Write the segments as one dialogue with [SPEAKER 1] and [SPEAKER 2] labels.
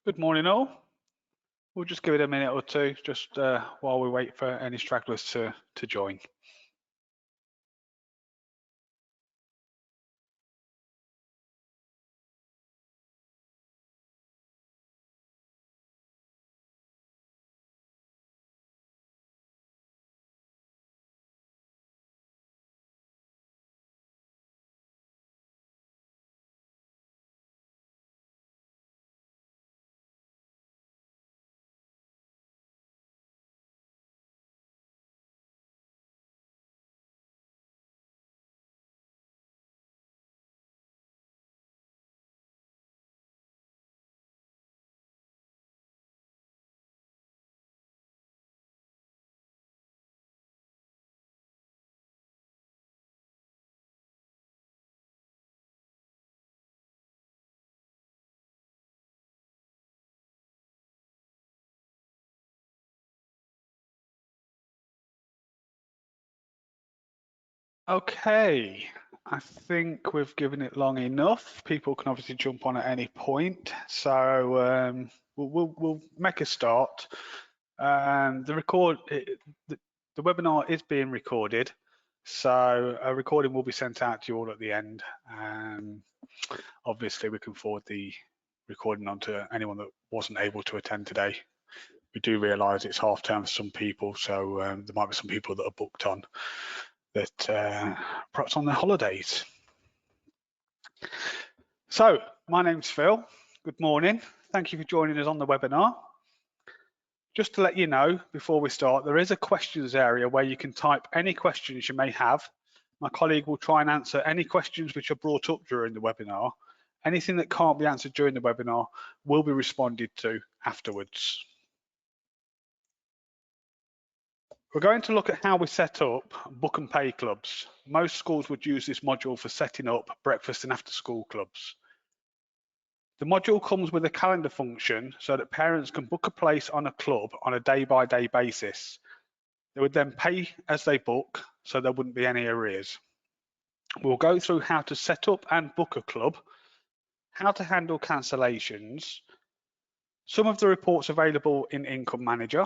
[SPEAKER 1] Good morning, all. We'll just give it a minute or two, just while we wait for any stragglers to join. Okay, I think we've given it long enough. People can obviously jump on at any point, so we'll make a start. The webinar is being recorded, so a recording will be sent out to you all at the end. Obviously, we can forward the recording on to anyone that wasn't able to attend today. We do realise it's half term for some people, so there might be some people that are booked on that perhaps on their holidays. So my name's Phil. Good morning. Thank you for joining us on the webinar. Just to let you know before we start, there is a questions area where you can type any questions you may have. My colleague will try and answer any questions which are brought up during the webinar. Anything that can't be answered during the webinar will be responded to afterwards. We're going to look at how we set up book and pay clubs. Most schools would use this module for setting up breakfast and after school clubs. The module comes with a calendar function so that parents can book a place on a club on a day-by-day basis. They would then pay as they book, so there wouldn't be any arrears. We'll go through how to set up and book a club, how to handle cancellations, some of the reports available in Income Manager.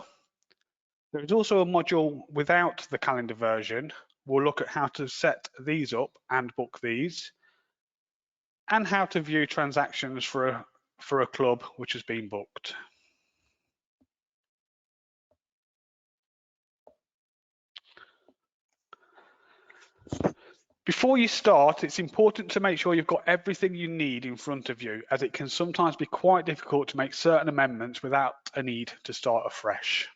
[SPEAKER 1] There is also a module without the calendar version. We'll look at how to set these up and book these, and how to view transactions for a club which has been booked. Before you start, it's important to make sure you've got everything you need in front of you, as it can sometimes be quite difficult to make certain amendments without a need to start afresh.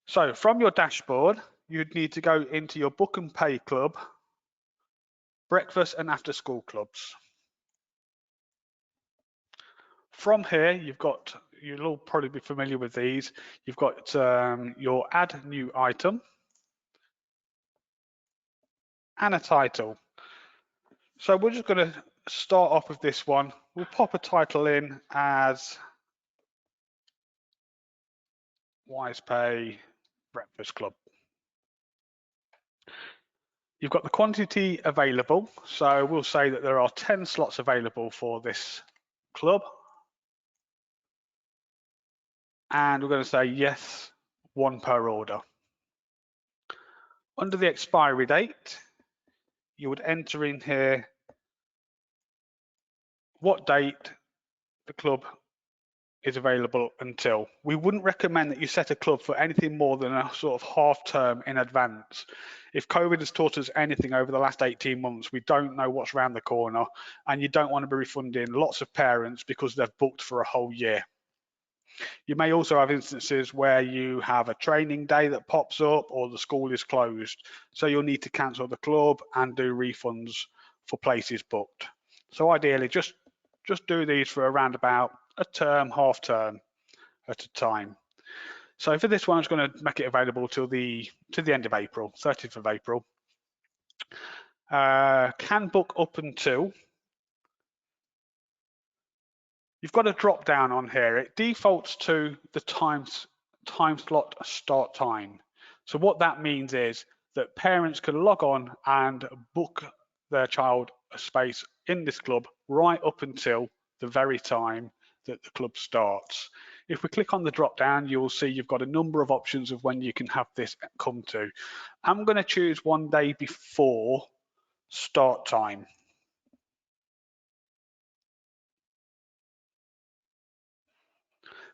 [SPEAKER 1] So from your dashboard, you'd need to go into your book and pay club, breakfast and after school clubs. From here, you'll all probably be familiar with these. You've got your add new item and a title. So we're just going to start off with this one. We'll pop a title in as WisePay Breakfast Club. You've got the quantity available. So we'll say that there are 10 slots available for this club. And we're going to say yes, one per order. Under the expiry date, you would enter in here what date the club is available until. We wouldn't recommend that you set a club for anything more than a sort of half term in advance. If COVID has taught us anything over the last 18 months, we don't know what's around the corner, and you don't want to be refunding lots of parents because they've booked for a whole year. You may also have instances where you have a training day that pops up or the school is closed. So you'll need to cancel the club and do refunds for places booked. So ideally, just do these for around about a term, half term at a time. So for this one, I'm just going to make it available to the end of April, 30th of April. Can book up until. You've got a drop down on here. It defaults to the time slot start time. So what that means is that parents can log on and book their child a space in this club right up until the very time that the club starts. If we click on the drop down, you will see you've got a number of options of when you can have this come to. I'm going to choose one day before start time.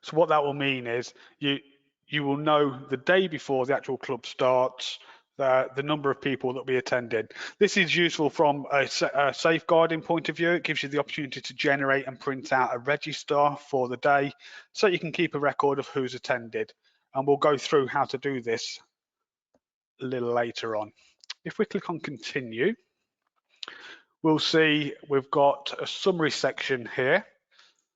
[SPEAKER 1] So what that will mean is you will know the day before the actual club starts the number of people that will be attending. This is useful from a safeguarding point of view. It gives you the opportunity to generate and print out a register for the day so you can keep a record of who's attended. And we'll go through how to do this a little later on. If we click on continue, we'll see we've got a summary section here.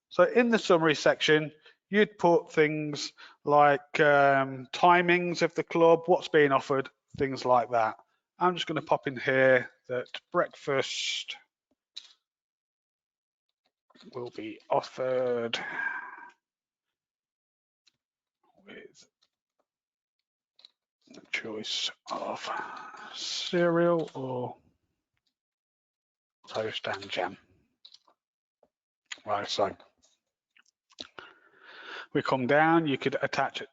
[SPEAKER 1] So in the summary section, you'd put things like timings of the club, what's being offered, things like that. I'm just going to pop in here that breakfast will be offered with the choice of cereal or toast and jam. Right, so we come down, you could attach it.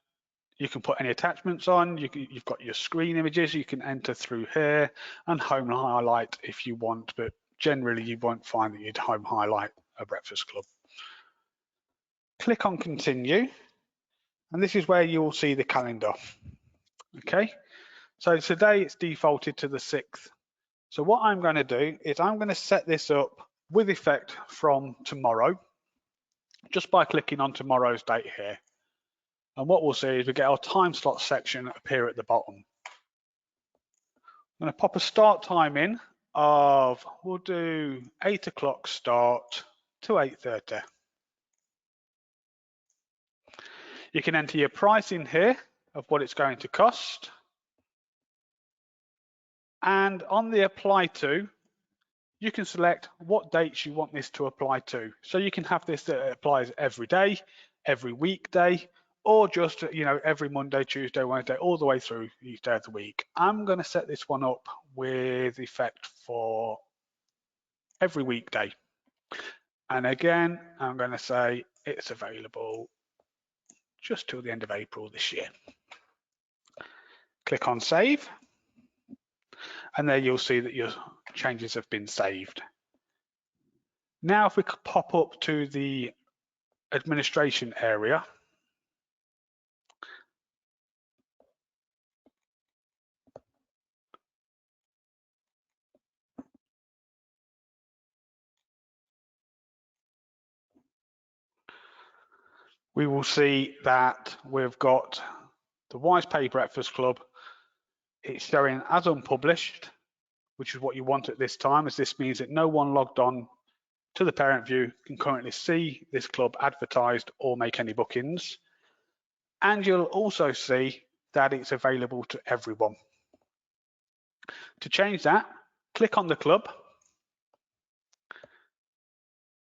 [SPEAKER 1] You can put any attachments on. You've got your screen images you can enter through here and home highlight if you want, but generally you won't find that you'd home highlight a breakfast club. Click on continue, and this is where you will see the calendar. Okay, so today it's defaulted to the 6th. So what I'm going to do is I'm going to set this up with effect from tomorrow, just by clicking on tomorrow's date here. And what we'll see is we get our time slot section appear at the bottom. I'm going to pop a start time in of, we'll do 8 o'clock start to 8:30. You can enter your price in here of what it's going to cost. And on the apply to, you can select what dates you want this to apply to. So you can have this that applies every day, every weekday, or just, every Monday, Tuesday, Wednesday, all the way through each day of the week. I'm going to set this one up with effect for every weekday. And again, I'm going to say it's available just till the end of April this year. Click on save. And there you'll see that your changes have been saved. Now, if we could pop up to the administration area, we will see that we've got the Wise Pay Breakfast Club. It's showing as unpublished, which is what you want at this time, as this means that no one logged on to the parent view can currently see this club advertised or make any bookings. And you'll also see that it's available to everyone. To change that, click on the club,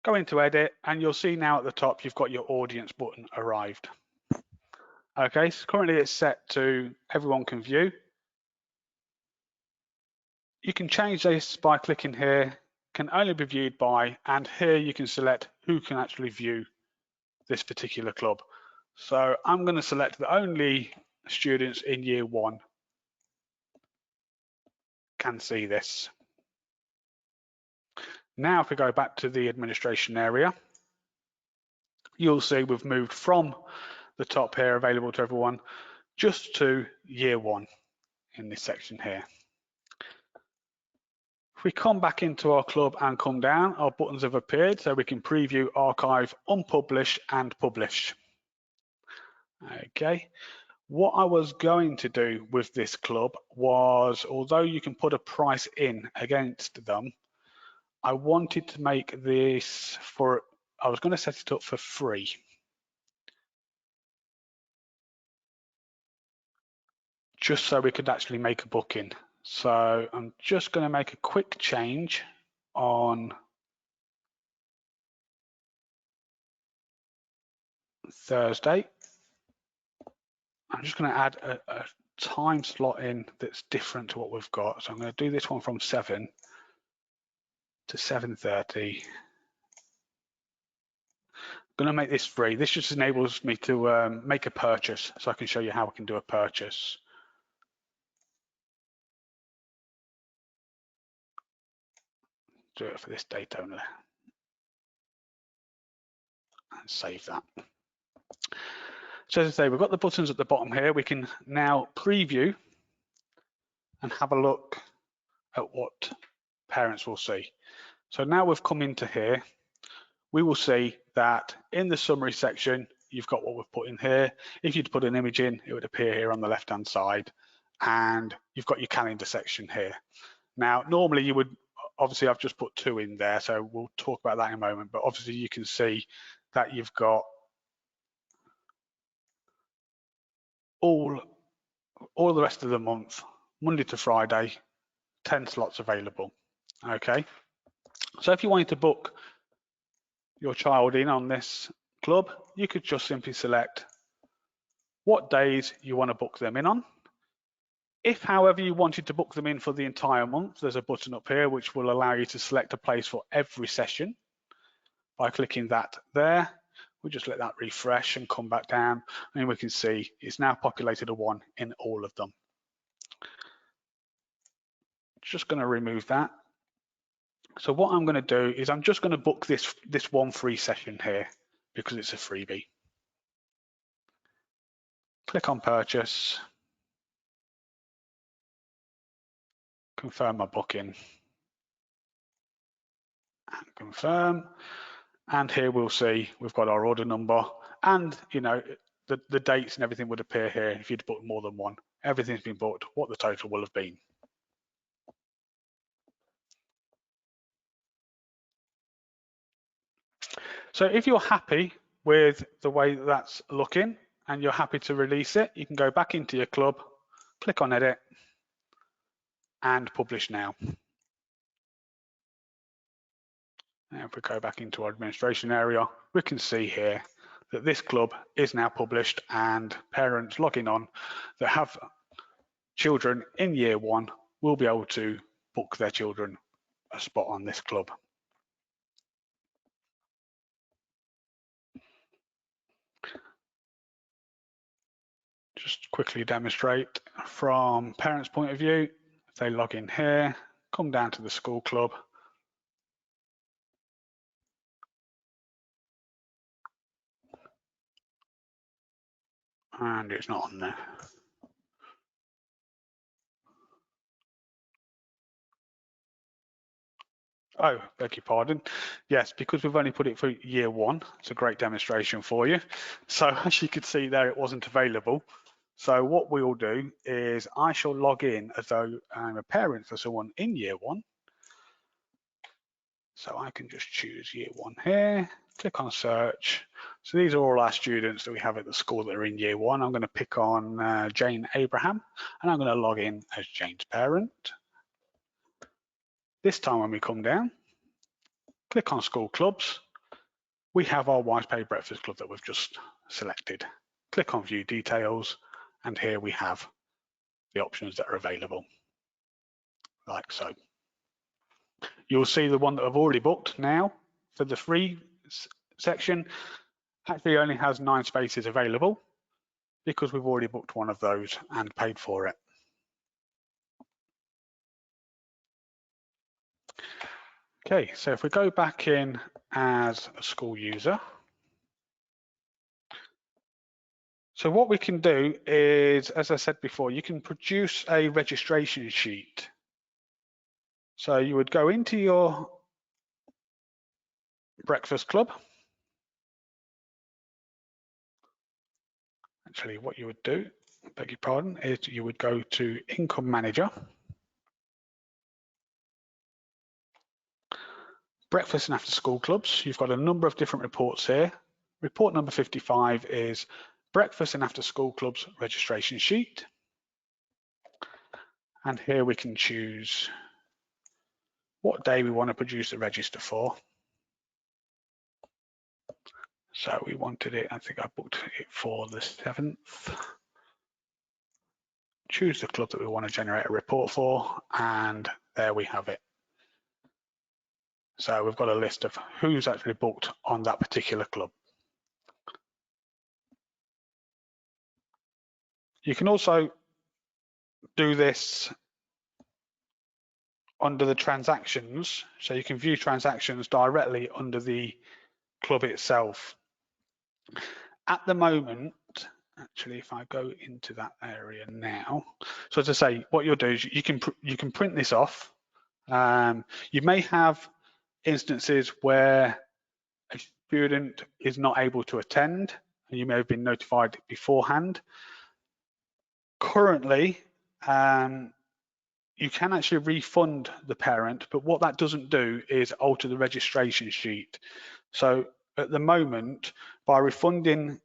[SPEAKER 1] go into edit, and you'll see now at the top you've got your audience button arrived. Okay, so currently it's set to everyone can view. You can change this by clicking here, can only be viewed by, and here you can select who can actually view this particular club. So I'm going to select that only students in year 1 can see this. Now, if we go back to the administration area, you'll see we've moved from the top here, available to everyone, just to year 1 in this section here. If we come back into our club and come down, our buttons have appeared, so we can preview, archive, unpublish, and publish. Okay. What I was going to do with this club was, although you can put a price in against them, I wanted to make this I was going to set it up for free. Just so we could actually make a booking. So I'm just going to make a quick change on Thursday. I'm just going to add a time slot in that's different to what we've got. So I'm going to do this one from 7 to 7:30 going to make this free. This just enables me to make a purchase, so I can show you how I can do a purchase. Do it for this date only and save that. So as I say, we've got the buttons at the bottom here. We can now preview and have a look at what parents will see. So now we've come into here, we will see that in the summary section, you've got what we've put in here. If you'd put an image in, it would appear here on the left-hand side, and you've got your calendar section here. Now, normally you would, obviously I've just put 2 in there, so we'll talk about that in a moment, but obviously you can see that you've got all the rest of the month, Monday to Friday, 10 slots available. Okay, so if you wanted to book your child in on this club, you could just simply select what days you want to book them in on. If, however, you wanted to book them in for the entire month, there's a button up here which will allow you to select a place for every session. By clicking that there, we'll just let that refresh and come back down, and we can see it's now populated a 1 in all of them. Just going to remove that. So what I'm going to do is I'm just going to book this one free session here because it's a freebie. Click on purchase, confirm my booking, and confirm. And here we'll see we've got our order number, and you know the dates and everything would appear here if you'd booked more than one. Everything's been booked, what the total will have been. So if you're happy with the way that's looking and you're happy to release it, you can go back into your club, click on edit, and publish now. Now if we go back into our administration area, we can see here that this club is now published, and parents logging on that have children in year 1 will be able to book their children a spot on this club. Just quickly demonstrate from parents' point of view. If they log in here, come down to the school club, and it's not on there. Oh, beg your pardon. Yes, because we've only put it for year 1, it's a great demonstration for you. So as you can see there, it wasn't available. So what we'll do is I shall log in as though I'm a parent for someone in year 1. So I can just choose year 1 here, click on search. So these are all our students that we have at the school that are in year 1. I'm going to pick on Jane Abraham, and I'm going to log in as Jane's parent. This time when we come down, click on school clubs, we have our Wise Pay Breakfast Club that we've just selected. Click on view details, and here we have the options that are available, like so. You'll see the one that I've already booked now for the free section actually only has 9 spaces available because we've already booked one of those and paid for it. Okay, so if we go back in as a school user, so what we can do is, as I said before, you can produce a registration sheet. So you would go into your breakfast club. Actually, what you would do, beg your pardon, is you would go to Income Manager, Breakfast and After School Clubs. You've got a number of different reports here. Report number 55 is Breakfast and After School Clubs registration sheet. And here we can choose what day we want to produce the register for. So we wanted it, I think I booked it for the 7th. Choose the club that we want to generate a report for, and there we have it. So we've got a list of who's actually booked on that particular club. You can also do this under the transactions, so you can view transactions directly under the club itself. At the moment, actually, if I go into that area now, so as I say, what you'll do is you can print this off. You may have instances where a student is not able to attend, and you may have been notified beforehand. Currently, you can actually refund the parent, but what that doesn't do is alter the registration sheet. So at the moment, by refunding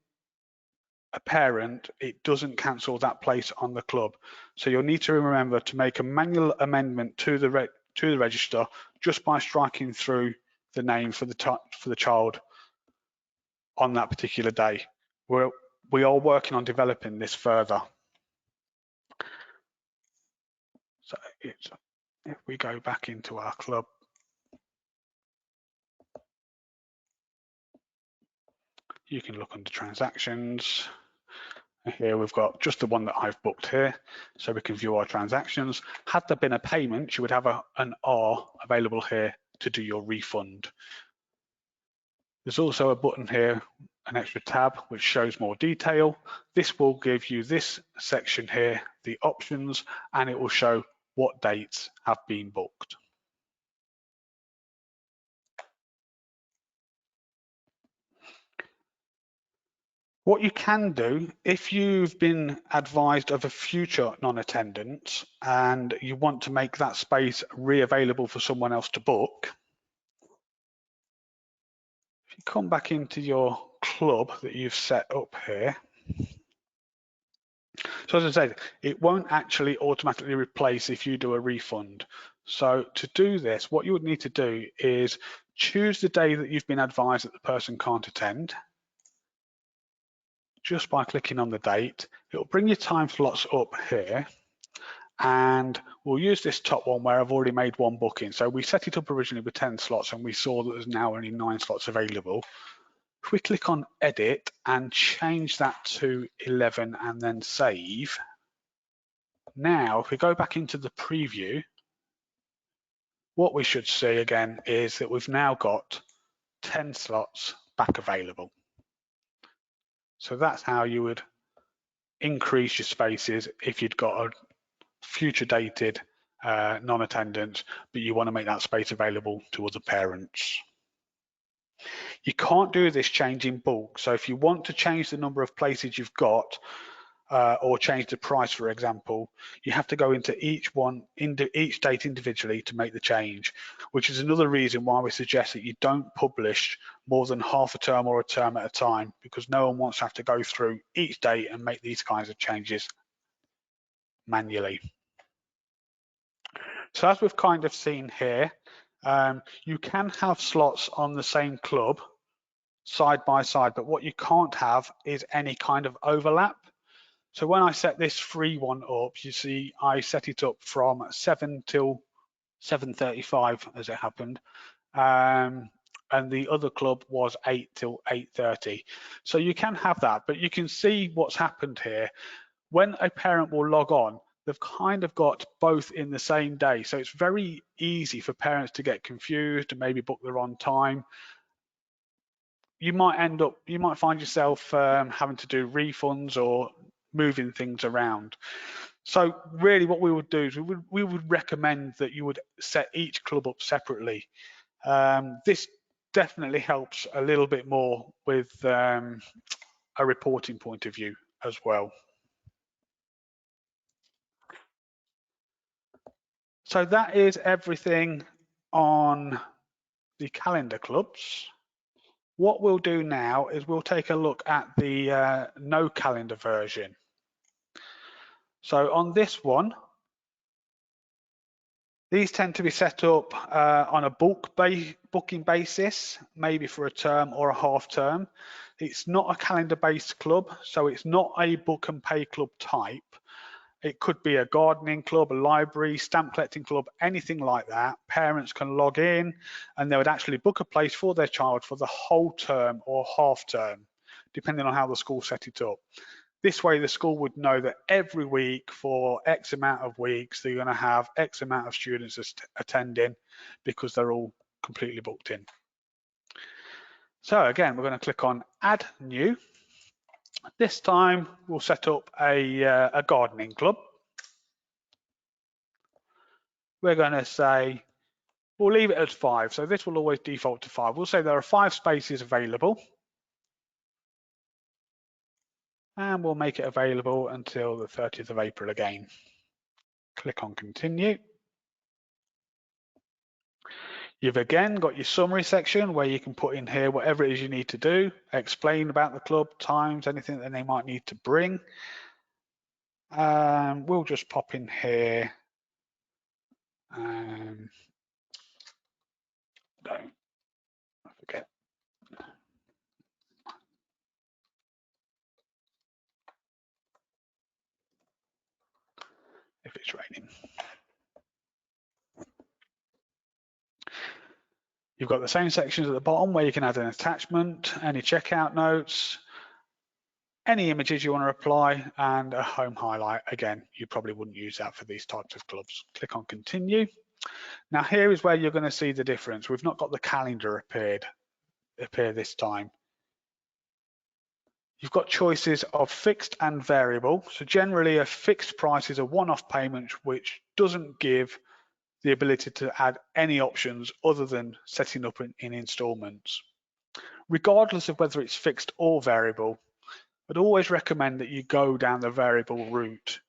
[SPEAKER 1] a parent, it doesn't cancel that place on the club. So you'll need to remember to make a manual amendment to the register just by striking through the name for the child on that particular day. We are working on developing this further. So if we go back into our club, you can look under transactions. Here we've got just the one that I've booked here, so we can view our transactions. Had there been a payment, you would have an R available here to do your refund. There's also a button here, an extra tab, which shows more detail. This will give you this section here, the options, and it will show what dates have been booked. What you can do, if you've been advised of a future non-attendance and you want to make that space re-available for someone else to book, if you come back into your club that you've set up here, so as I said, it won't actually automatically replace if you do a refund. So to do this, what you would need to do is choose the day that you've been advised that the person can't attend. Just by clicking on the date, it'll bring your time slots up here. And we'll use this top one where I've already made one booking. So we set it up originally with 10 slots and we saw that there's now only 9 slots available. If we click on edit and change that to 11 and then save, now if we go back into the preview, what we should see again is that we've now got 10 slots back available. So that's how you would increase your spaces if you'd got a future dated non-attendance, but you want to make that space available to other parents. You can't do this change in bulk. So if you want to change the number of places you've got or change the price, for example, you have to go into each date individually to make the change, which is another reason why we suggest that you don't publish more than half a term or a term at a time, because no one wants to have to go through each date and make these kinds of changes manually. So as we've kind of seen here, you can have slots on the same club side by side, but what you can't have is any kind of overlap. So when I set this free one up, you see I set it up from 7 till 7:35 as it happened, and the other club was 8 till 8:30. So you can have that, but you can see what's happened here. When a parent will log on, they've kind of got both in the same day. So it's very easy for parents to get confused and maybe book the wrong time. You might find yourself having to do refunds or moving things around. So really what we would do is we would recommend that you would set each club up separately. This definitely helps a little bit more with a reporting point of view as well. So that is everything on the calendar clubs. What we'll do now is we'll take a look at the no calendar version. So on this one, these tend to be set up on a bulk booking basis, maybe for a term or a half term. It's not a calendar-based club, so it's not a book and pay club type. It could be a gardening club, a library, stamp collecting club, anything like that. Parents can log in and they would actually book a place for their child for the whole term or half term, depending on how the school set it up. This way the school would know that every week for X amount of weeks, they're going to have X amount of students attending because they're all completely booked in. So again, we're going to click on Add New. This time we'll set up a gardening club. We're going to say, we'll leave it as 5. So this will always default to 5. We'll say there are 5 spaces available. And we'll make it available until the 30th of April again. Click on Continue. You've again got your summary section where you can put in here whatever it is you need to do, explain about the club, times, anything that they might need to bring. We'll just pop in here. Don't forget. If it's raining. You've got the same sections at the bottom where you can add an attachment, any checkout notes, any images you want to apply, and a home highlight. Again, you probably wouldn't use that for these types of clubs. Click on Continue. Now here is where you're going to see the difference. We've not got the calendar appear this time. You've got choices of fixed and variable. So generally a fixed price is a one-off payment which doesn't give the ability to add any options other than setting up in installments. Regardless of whether it's fixed or variable, I'd always recommend that you go down the variable route.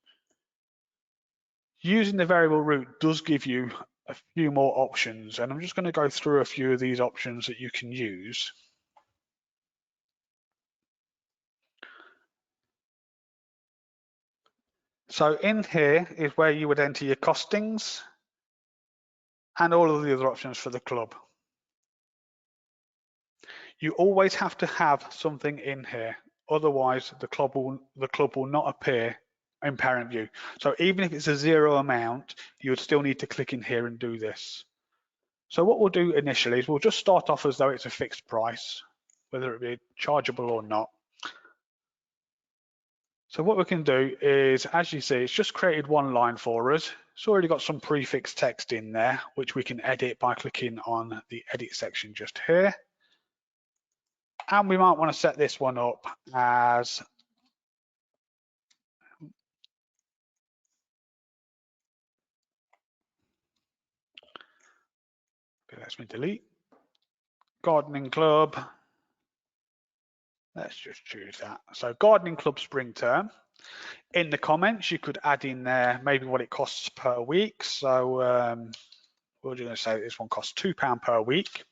[SPEAKER 1] Using the variable route does give you a few more options, and I'm just going to go through a few of these options that you can use. So in here is where you would enter your costings and all of the other options for the club. You always have to have something in here, otherwise the club will not appear in parent view. So even if it's a 0 amount, you would still need to click in here and do this. So what we'll do initially is we'll just start off as though it's a fixed price, whether it be chargeable or not. So what we can do is, as you see, it's just created one line for us. It's already got some prefix text in there, which we can edit by clicking on the edit section just here. And we might want to set this one up as let me delete gardening club. Let's just choose that. So gardening club spring term. In the comments, you could add in there maybe what it costs per week. So we're going to say this one costs £2 per week.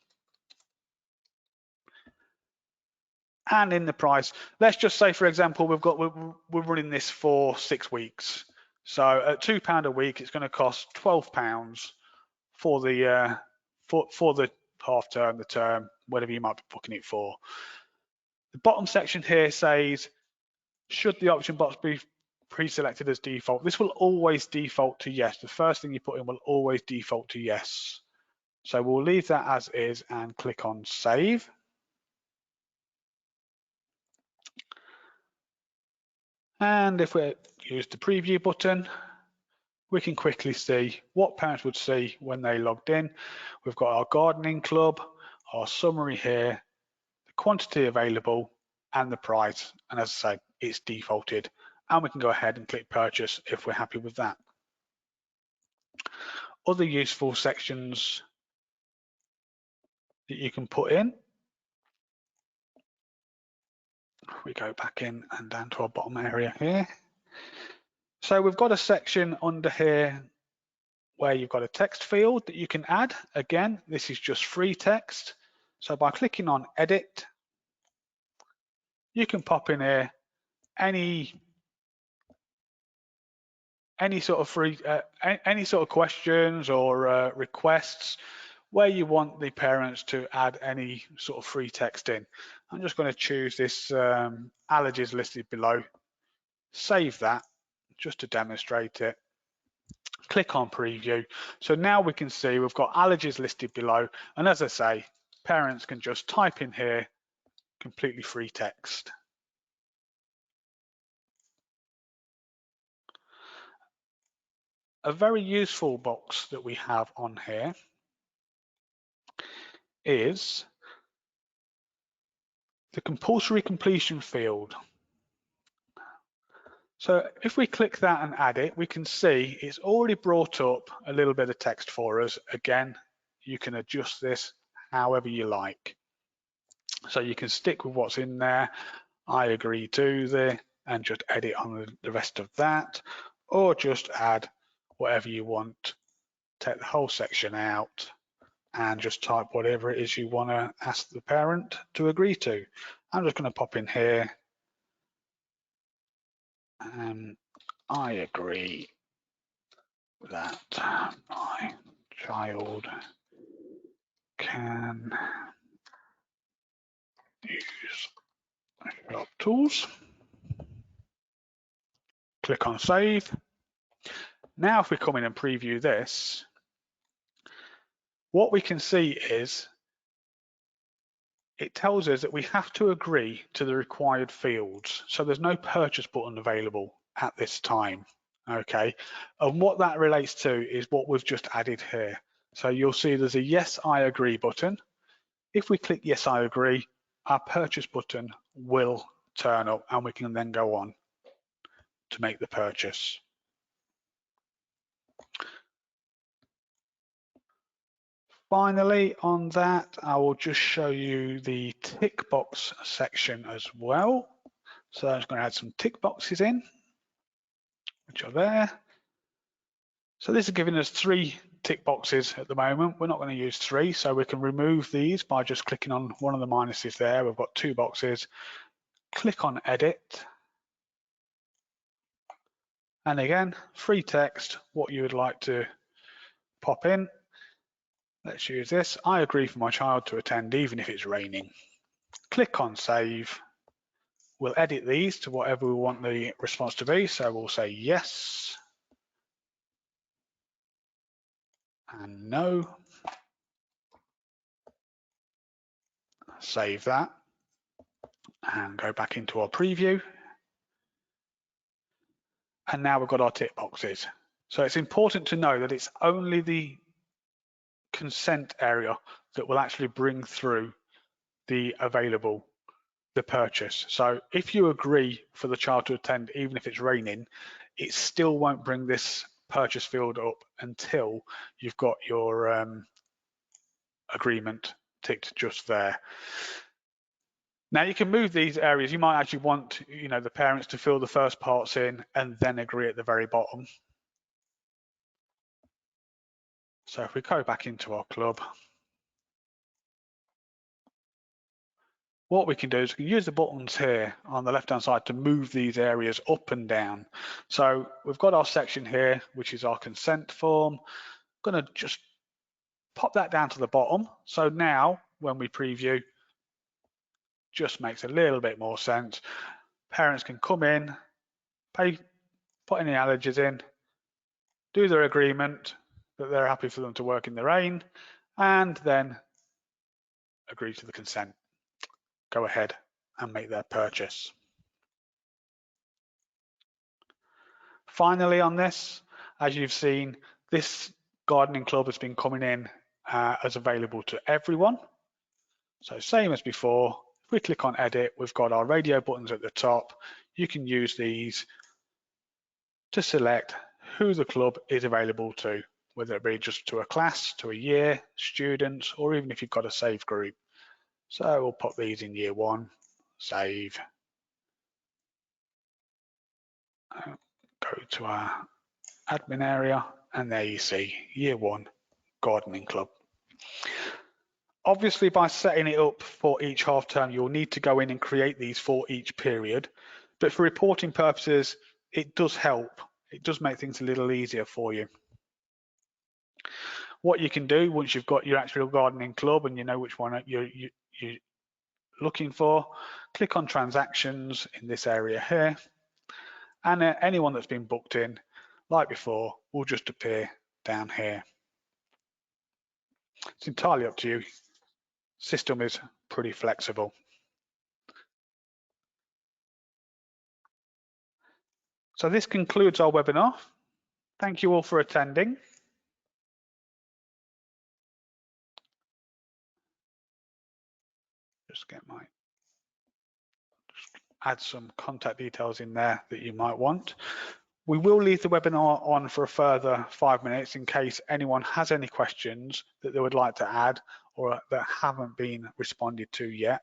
[SPEAKER 1] And in the price, let's just say, for example, we're running this for 6 weeks. So at £2 a week, it's going to cost £12 for the half term, the term, whatever you might be booking it for. The bottom section here says, should the option box be pre-selected as default? This will always default to yes. The first thing you put in will always default to yes. So we'll leave that as is and click on save. And if we use the preview button, we can quickly see what parents would see when they logged in. We've got our gardening club, our summary here, the quantity available, and the price. And as I say, it's defaulted. And we can go ahead and click purchase if we're happy with that. Other useful sections that you can put in. We go back in and down to our bottom area here. So we've got a section under here where you've got a text field that you can add. Again, this is just free text. So by clicking on edit, you can pop in here any sort of free, any sort of questions or requests where you want the parents to add any sort of free text in. I'm just going to choose this allergies listed below, save that just to demonstrate it. Click on preview. So now we can see we've got allergies listed below. And as I say, parents can just type in here completely free text. a very useful box that we have on here is the compulsory completion field. So if we click that and add it, we can see it's already brought up a little bit of text for us. Again, you can adjust this however you like. So you can stick with what's in there. I agree to the, and just edit on the rest of that, or just add whatever you want. Take the whole section out and just type whatever it is you want to ask the parent to agree to. I'm just going to pop in here. I agree that my child can use Sharp tools. Click on save. Now if we come in and preview this, what we can see is it tells us that we have to agree to the required fields. So there's no purchase button available at this time. Okay, and what that relates to is what we've just added here. So you'll see there's a yes, I agree button. If we click yes, I agree, our purchase button will turn up and we can then go on to make the purchase. Finally, on that, I will just show you the tick box section as well. So I'm just going to add some tick boxes in, which are there. So this is giving us 3 tick boxes at the moment. We're not going to use 3, so we can remove these by just clicking on one of the minuses there. We've got 2 boxes. Click on edit. And again, free text, what you would like to pop in. Let's use this. I agree for my child to attend even if it's raining. Click on save. We'll edit these to whatever we want the response to be. So we'll say yes and no. Save that and go back into our preview. And now we've got our tick boxes. So it's important to know that it's only the consent area that will actually bring through the purchase. So if you agree for the child to attend, even if it's raining, it still won't bring this purchase field up until you've got your agreement ticked just there. Now you can move these areas. You might actually want, the parents to fill the first parts in and then agree at the very bottom. So if we go back into our club, what we can do is we can use the buttons here on the left-hand side to move these areas up and down. So we've got our section here, which is our consent form. I'm going to just pop that down to the bottom. So now when we preview, just makes a little bit more sense. Parents can come in, put any allergies in, do their agreement that they're happy for them to work in the rain, and then agree to the consent. Go ahead and make their purchase. Finally on this, as you've seen, this gardening club has been coming in as available to everyone. So same as before, if we click on edit, we've got our radio buttons at the top. You can use these to select who the club is available to, whether it be just to a class, to a year, students, or even if you've got a save group. So we'll put these in year 1, save. Go to our admin area, and there you see year 1 gardening club. Obviously, by setting it up for each half term, you'll need to go in and create these for each period. But for reporting purposes, it does help. It does make things a little easier for you. What you can do once you've got your actual gardening club and you know which one you're looking for, click on transactions in this area here, and anyone that's been booked in, like before, will just appear down here. It's entirely up to you. System is pretty flexible. So this concludes our webinar. Thank you all for attending. Just add some contact details in there that you might want. We will leave the webinar on for a further 5 minutes in case anyone has any questions that they would like to add or that haven't been responded to yet.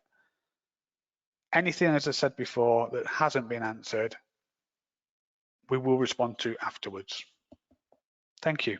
[SPEAKER 1] Anything, as I said before, that hasn't been answered, we will respond to afterwards. Thank you.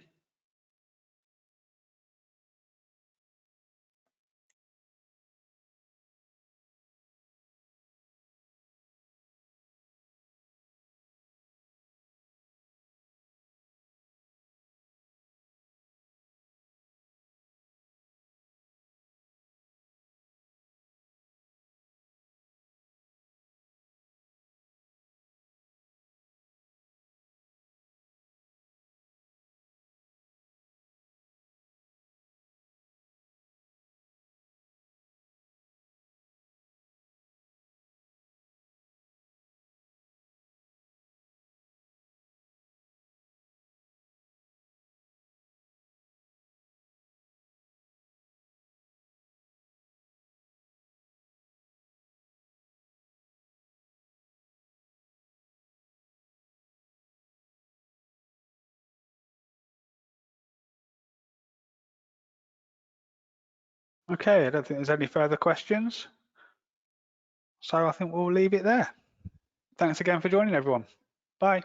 [SPEAKER 1] Okay, I don't think there's any further questions. So I think we'll leave it there. Thanks again for joining, everyone. Bye.